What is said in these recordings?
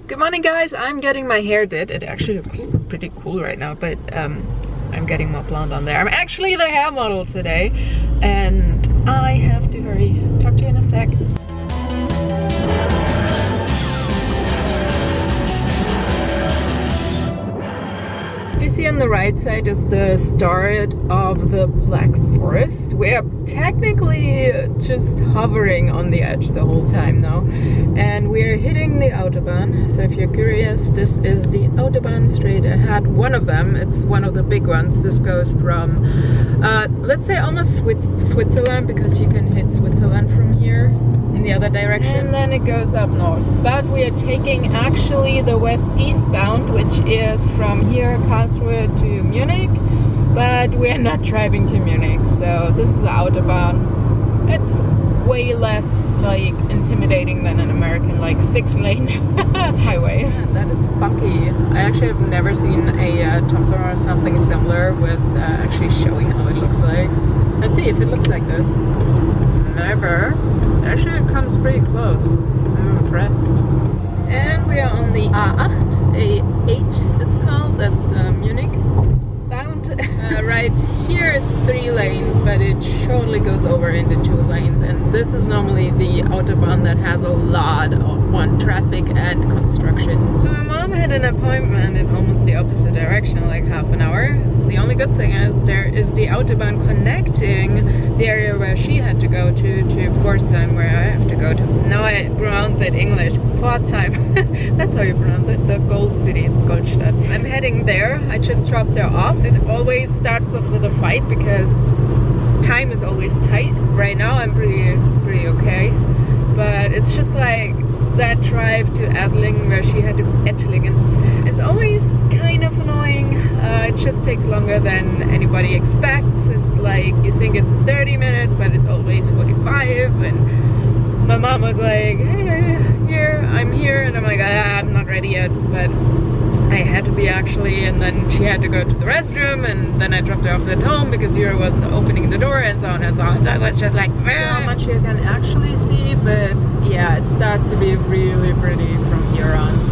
Good morning, guys. I'm getting my hair did. It actually looks pretty cool right now, but I'm getting more blonde on there. I'm actually the hair model today, and I have to hurry. Talk to you in a sec. You see on the right side is the start of the Black Forest. We're technically just hovering on the edge the whole time now, and we're hitting the Autobahn. So if you're curious, this is the Autobahn straight ahead. One of them, it's one of the big ones. This goes from let's say almost Switzerland, because you can hit Switzerland from here in the other direction, and then it goes up north. But we are taking actually the west-east bound, which is from here Karlsruhe to Munich, but we're not driving to Munich. So this is the Autobahn. It's way less like intimidating than an American like 6-lane highway. Yeah, that is funky. I actually have never seen a TomTom or something similar with actually showing how it looks like. Let's see if it looks like this. Never. Actually, it comes pretty close. I'm impressed. And we are on the A8, A8 it's called. That's the Munich bound. Right here it's 3 lanes, but it shortly goes over into 2 lanes. And this is normally the Autobahn that has a lot of traffic and constructions. My mom had an appointment in almost the opposite direction, like half an hour. The only good thing is there is the Autobahn connecting the area where she had to go to Pforzheim, where I have to go to. Now I pronounce it English, Pforzheim. That's how you pronounce it, the Gold City, Goldstadt. I'm heading there. I just dropped her off. It always starts off with a fight because time is always tight. Right now I'm pretty okay, but it's just like that drive to Edlingen, where she had to go, Ettlingen, is always kind of annoying. It just takes longer than anybody expects. It's like you think it's 30 minutes, but it's always 45. And my mom was like, hey, I'm here, and I'm like, I'm not ready yet, but I had to be actually. And then she had to go to the restroom, and then I dropped her off at home because Jurre wasn't opening the door, and so on and so on. So it was just like, how much you can actually see, but yeah, it starts to be really pretty from here on.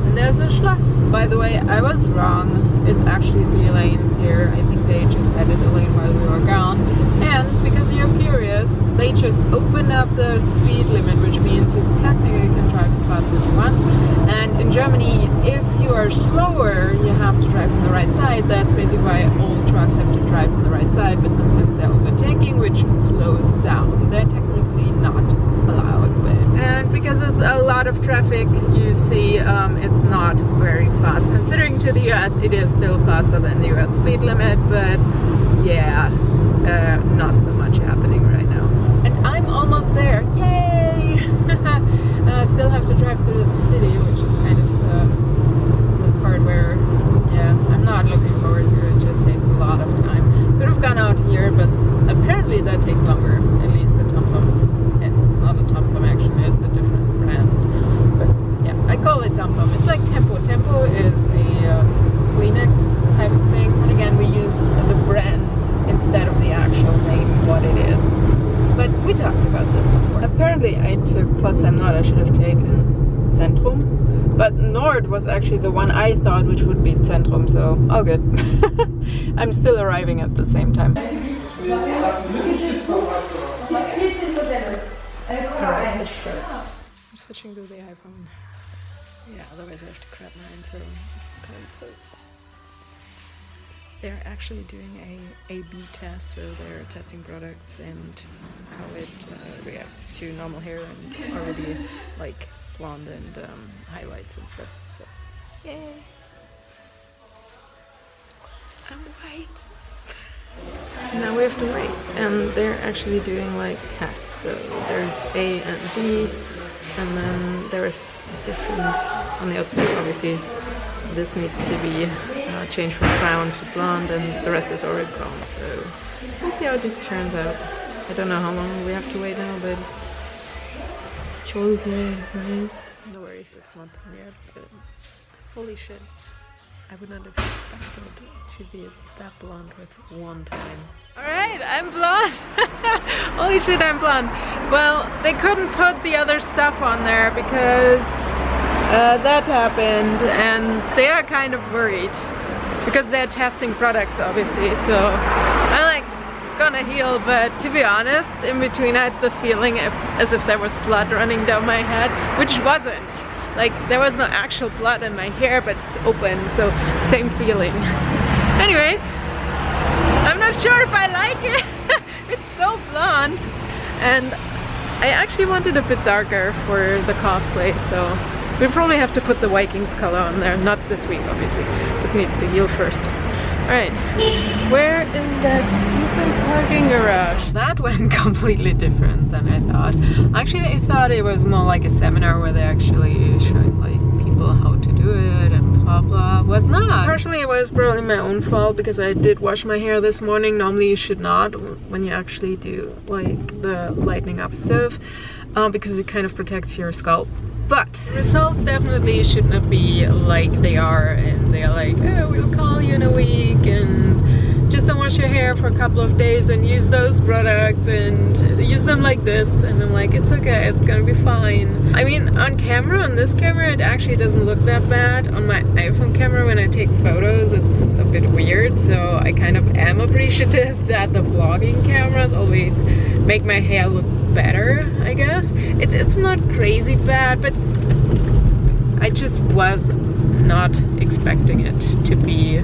And there's a Schloss. By the way, I was wrong. It's actually 3 lanes here. I think they just added a lane while we were gone. And because you're curious, they just opened up the speed limit, which means you technically can drive as fast as you want. And in Germany, if you are slower, you have to drive on the right side. That's basically why all trucks have to drive on the right side, but sometimes they're overtaking, which slows down. They're technically not allowed, and because it's a lot of traffic, you see it's not very fast. Considering to the US, it is still faster than the US speed limit, but yeah, not so much happening right now. And I'm almost there, yay! And I still have to drive through the city, which is kind of the part where, yeah, I'm not looking forward to it. It just takes a lot of time. Could have gone out here, but apparently that takes longer, at least the TomTom. It's not a TomTom actually, it's a different brand. But yeah, I call it TomTom. It's like Tempo. Tempo is a Kleenex type of thing. And again, we use the brand instead of the actual name, what it is. But we talked about this before. Apparently I took Pforzheim Nord. I should have taken Zentrum. But Nord was actually the one I thought which would be Zentrum, so all good. I'm still arriving at the same time. Alright, let's start. I'm switching to the iPhone. Yeah, otherwise I have to crap mine, so just because they're actually doing a A/B test, so they're testing products and how it reacts to normal hair and already like blonde and highlights and stuff. So, yay! I'm white. Now we have to wait, and they're actually doing like tests. So there's A and B, and then there's difference on the outside. Obviously, this needs to be changed from brown to blonde, and the rest is already blonde. So we'll see how it turns out. I don't know how long we have to wait now, but it's okay, right? No worries, it's not done yet. But holy shit! I would not have expected to be that blonde with one time. Alright, I'm blonde! Holy shit, I'm blonde! Well, they couldn't put the other stuff on there because that happened, and they are kind of worried because they're testing products, obviously, so I'm like, it's gonna heal, but to be honest, in between I had the feeling as if there was blood running down my head, which wasn't. Like, there was no actual blood in my hair, but it's open, so same feeling. Anyways, I'm not sure if I like it. It's so blonde, and I actually wanted a bit darker for the cosplay, so we'll probably have to put the Vikings color on there. Not this week, obviously. This needs to heal first. Alright, where is that stupid parking garage? That went completely different than I thought. Actually, I thought it was more like a seminar where they're actually showing like people how to do it and blah blah. Was not. Partially it was probably my own fault because I did wash my hair this morning. Normally you should not when you actually do like the lightening up stuff because it kind of protects your scalp. But the results definitely should not be like they are, and they are like, oh, we'll call you in a week and just don't wash your hair for a couple of days and use those products and use them like this. And I'm like, it's okay, it's gonna be fine. I mean, on camera, on this camera, it actually doesn't look that bad. On my iPhone camera, when I take photos, it's a bit weird. So I kind of am appreciative that the vlogging cameras always make my hair look better, I guess. It's not crazy bad, but I just was not expecting it to be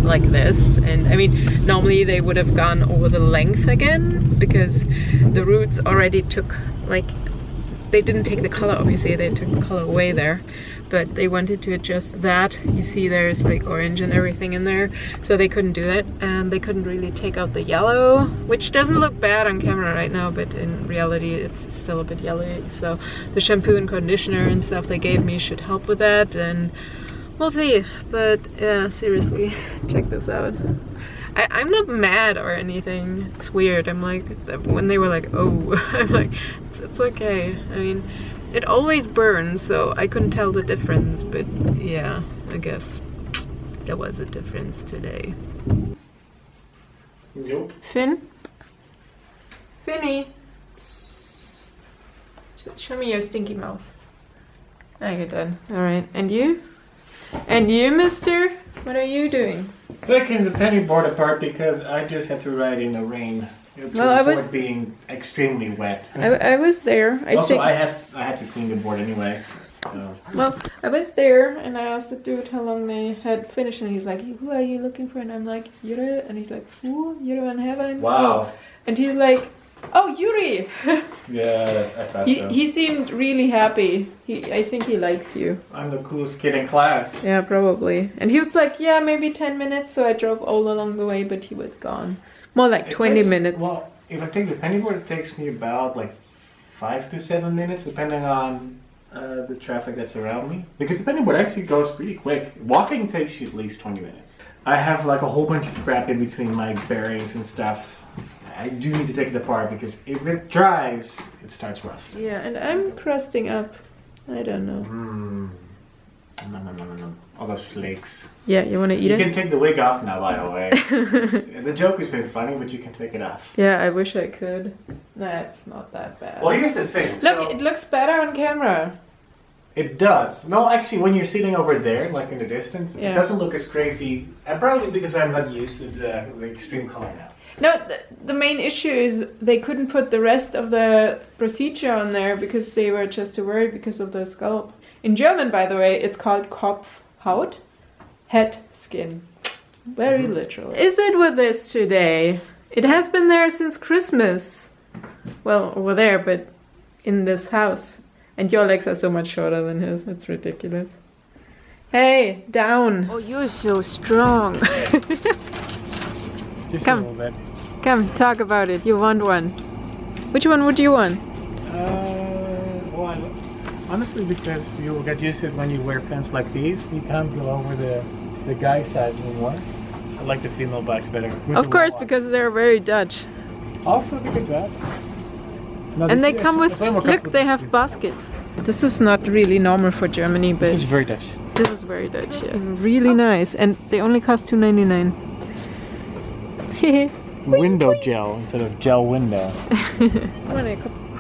like this. And I mean, normally they would have gone over the length again because the roots already took, like, they didn't take the color, obviously they took the color away there, but they wanted to adjust that. You see there's like orange and everything in there, so they couldn't do that, and they couldn't really take out the yellow, which doesn't look bad on camera right now, but in reality it's still a bit yellowy. So the shampoo and conditioner and stuff they gave me should help with that, and we'll see. But yeah, seriously, check this out. I'm not mad or anything. It's weird. I'm like, when they were like, oh, I'm like, it's okay. I mean, it always burns, so I couldn't tell the difference, but yeah, I guess there was a difference today. Nope. Finn? Finny! Show me your stinky mouth. Ah, you're done. Alright, and you? And you, mister? What are you doing? Taking the penny board apart because I just had to ride in the rain. Well, I was being extremely wet. I was there. I had to clean the board anyways. So. Well, I was there and I asked the dude how long they had finished, and he's like, who are you looking for? And I'm like, Jurre. And he's like, who? Jurre in heaven? Wow. And he's like, oh, Jurre. Yeah, I thought so. He seemed really happy. I think he likes you. I'm the coolest kid in class. Yeah, probably. And he was like, yeah, maybe 10 minutes. So I drove all along the way, but he was gone. More like 20 minutes. Well, if I take the penny board, it takes me about like 5 to 7 minutes, depending on the traffic that's around me. Because the penny board actually goes pretty quick. Walking takes you at least 20 minutes. I have like a whole bunch of crap in between my bearings and stuff. I do need to take it apart because if it dries, it starts rusting. Yeah, and I'm crusting up. I don't know. No. All those flakes. Yeah, you want to eat it? You can take the wig off now, by the way. The joke has been funny, but you can take it off. Yeah, I wish I could. Nah, it's not that bad. Well, here's the thing. Look, it looks better on camera. It does. No, actually, when you're sitting over there, like in the distance, yeah. It doesn't look as crazy. And probably because I'm not used to the extreme color now. No, the main issue is they couldn't put the rest of the procedure on there because they were just too worried because of the scalp. In German, by the way, it's called Kopfhaut, head skin. Very literal. Is it with this today? It has been there since Christmas. Well, over there, but in this house. And your legs are so much shorter than his. It's ridiculous. Hey, down. Oh, you're so strong. Just Come. a little bit. Come, talk about it. You want one. Which one would you want? Well, honestly, because you'll get used to it when you wear pants like these. You can't go over the guy size anymore. I like the female backs better. Of course, because they're very Dutch. Also because that. No, and they come with, look, they have baskets. This is not really normal for Germany, but... This is very Dutch. This is very Dutch, yeah. Really nice, and they only cost $2.99. Window gel instead of gel window. I'm gonna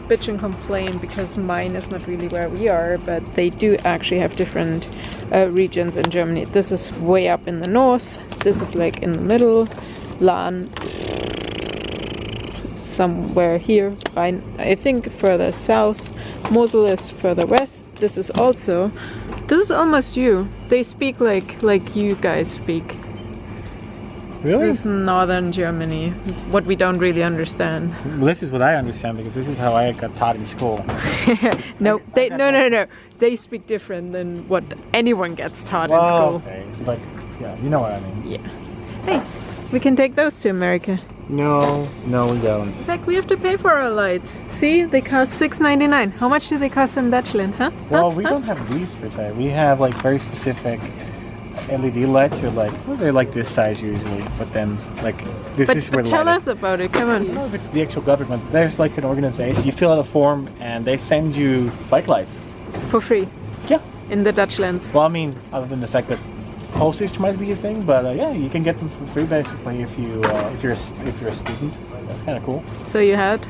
bitch and complain because mine is not really where we are, but they do actually have different regions in Germany. This is way up in the north. This is like in the middle. Lahn, somewhere here. Rhein, I think further south. Mosel is further west. This is almost you. They speak like you guys speak. Really? This is northern Germany, what we don't really understand. Well, this is what I understand because this is how I got taught in school. No. They speak different than what anyone gets taught in school. Okay, but yeah, you know what I mean. Yeah. Hey, we can take those to America. No, we don't. In fact, we have to pay for our lights. See, they cost $6.99. How much do they cost in Dutchland, huh? Well, we don't have these per se. We have like very specific LED lights. They're like this size usually, but then like this is where. But tell us about it. Come on. I don't know if it's the actual government. There's like an organization. You fill out a form and they send you bike lights For free. Yeah. In the Dutchlands. Well, I mean, other than the fact that postage might be a thing, but yeah, you can get them for free basically if you're a student. That's kind of cool. So you had?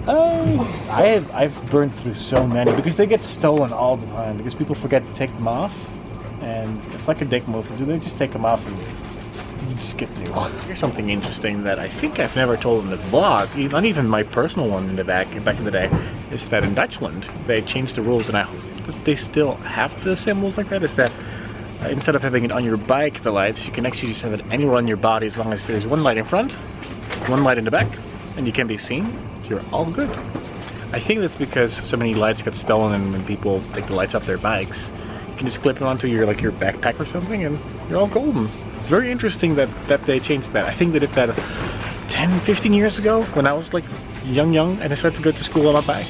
I've burned through so many because they get stolen all the time because people forget to take them off, and it's like a dick move. They just take them off and you just get new. Here's something interesting that I think I've never told in the vlog, not even my personal one in the back in the day, is that in Dutchland they changed the rules, and I hope that they still have the symbols like that. Is that instead of having it on your bike, the lights, you can actually just have it anywhere on your body as long as there's one light in front, one light in the back, and you can be seen. You're all good. I think that's because so many lights get stolen, and when people take the lights off their bikes, you can just clip it onto your backpack or something, and you're all golden. It's very interesting that they changed that. I think they did that 10, 15 years ago when I was like young, and I started to go to school on my bike.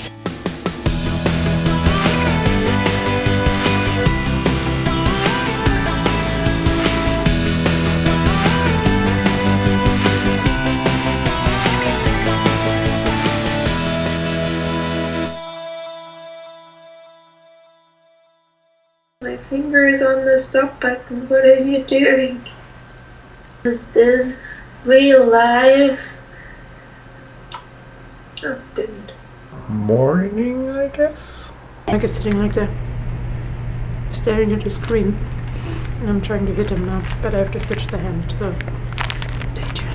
My finger is on the stop button. What are you doing? Is this real life? Oh, didn't. Morning, I guess? Like it's sitting like that, staring at the screen. I'm trying to hit him now, but I have to switch the hand, so stay tuned.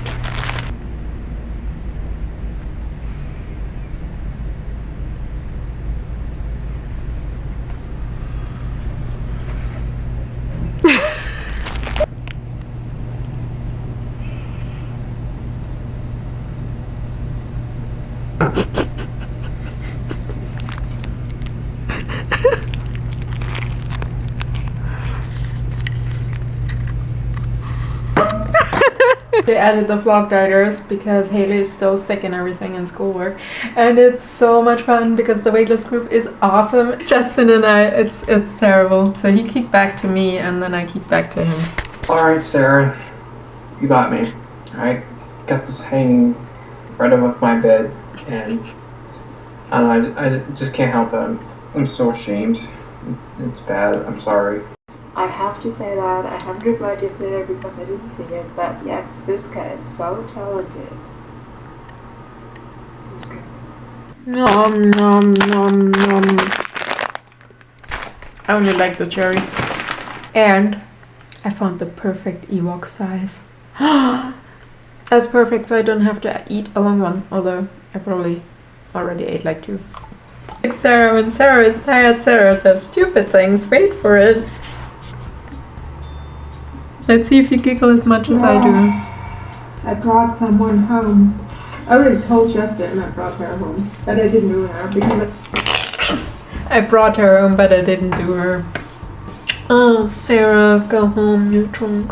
They added the vlog dieters because Haley is still sick and everything in schoolwork, and it's so much fun because the waitlist group is awesome. Justin and I, it's terrible. So he kicked back to me and then I kicked back to him. Alright, Sarah, you got me. I got this hanging right above my bed, and I just can't help it. I'm so ashamed. It's bad. I'm sorry. I have to say that I haven't replied yesterday because I didn't see it, but yes, Siska is so talented. Siska. Nom nom nom nom. I only like the cherry. And I found the perfect Ewok size. That's perfect, so I don't have to eat a long one, although I probably already ate like 2. Like Sarah, when Sarah is tired, Sarah does stupid things. Wait for it. Let's see if you giggle as much as I do. I brought someone home. I already told Justin I brought her home, but I didn't do her because I brought her home, but I didn't do her. Oh, Sarah, go home, you're drunk.